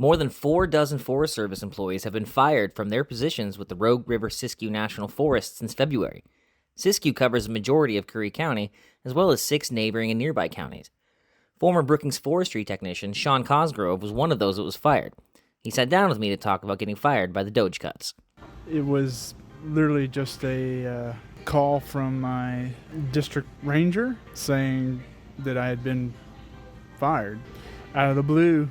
More than 4 dozen Forest Service employees have been fired from their positions with the Rogue River-Siskiyou National Forest since February. Siskiyou covers a majority of Curry County, as well as 6 neighboring and nearby counties. Former Brookings forestry technician Sean Cosgrove was one of those that was fired. He sat down with me to talk about getting fired by the doge cuts. It was literally just a call from my district ranger saying that I had been fired. Out of the blue,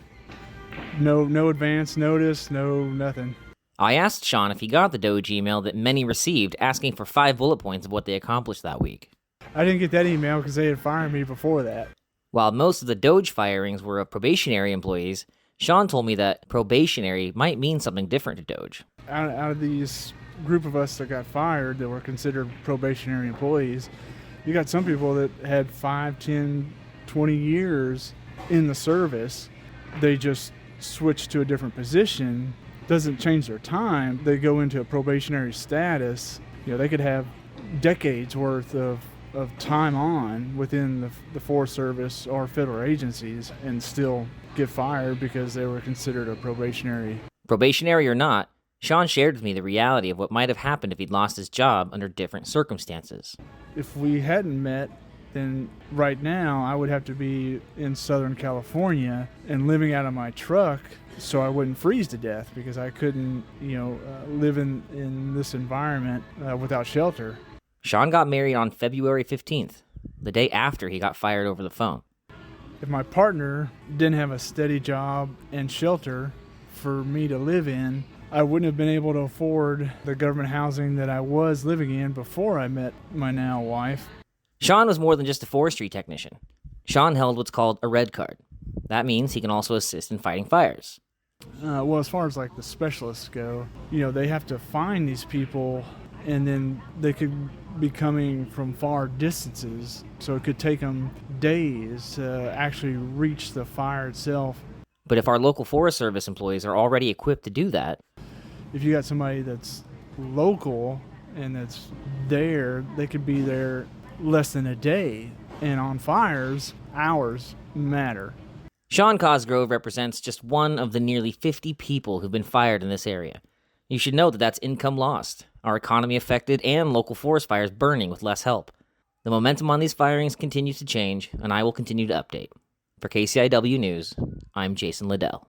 no advance notice, no nothing. I asked Sean if he got the doge email that many received asking for 5 bullet points of what they accomplished that week. I didn't get that email because they had fired me before that. While most of the doge firings were of probationary employees, Sean told me that probationary might mean something different to doge. Out of these group of us that got fired that were considered probationary employees, you got some people that had 5, 10, 20 years in the service. They just switch to a different position. Doesn't change their time. They go into a probationary status. They could have decades worth of time on within the Forest Service or federal agencies and still get fired because they were considered a probationary. Probationary or not, Sean shared with me the reality of what might have happened if he'd lost his job under different circumstances. If we hadn't met, then right now I would have to be in Southern California and living out of my truck so I wouldn't freeze to death because I couldn't, live in this environment without shelter. Sean got married on February 15th, the day after he got fired over the phone. If my partner didn't have a steady job and shelter for me to live in, I wouldn't have been able to afford the government housing that I was living in before I met my now wife. Sean was more than just a forestry technician. Sean held what's called a red card. That means he can also assist in fighting fires. Well, as far as like the specialists go, they have to find these people and then they could be coming from far distances. So it could take them days to actually reach the fire itself. But if our local Forest Service employees are already equipped to do that, if you got somebody that's local and that's there, they could be there less than a day. And on fires, hours matter. Sean Cosgrove represents just one of the nearly 50 people who've been fired in this area. You should know that that's income lost, our economy affected, and local forest fires burning with less help. The momentum on these firings continues to change, and I will continue to update. For KCIW News, I'm Jason Liddell.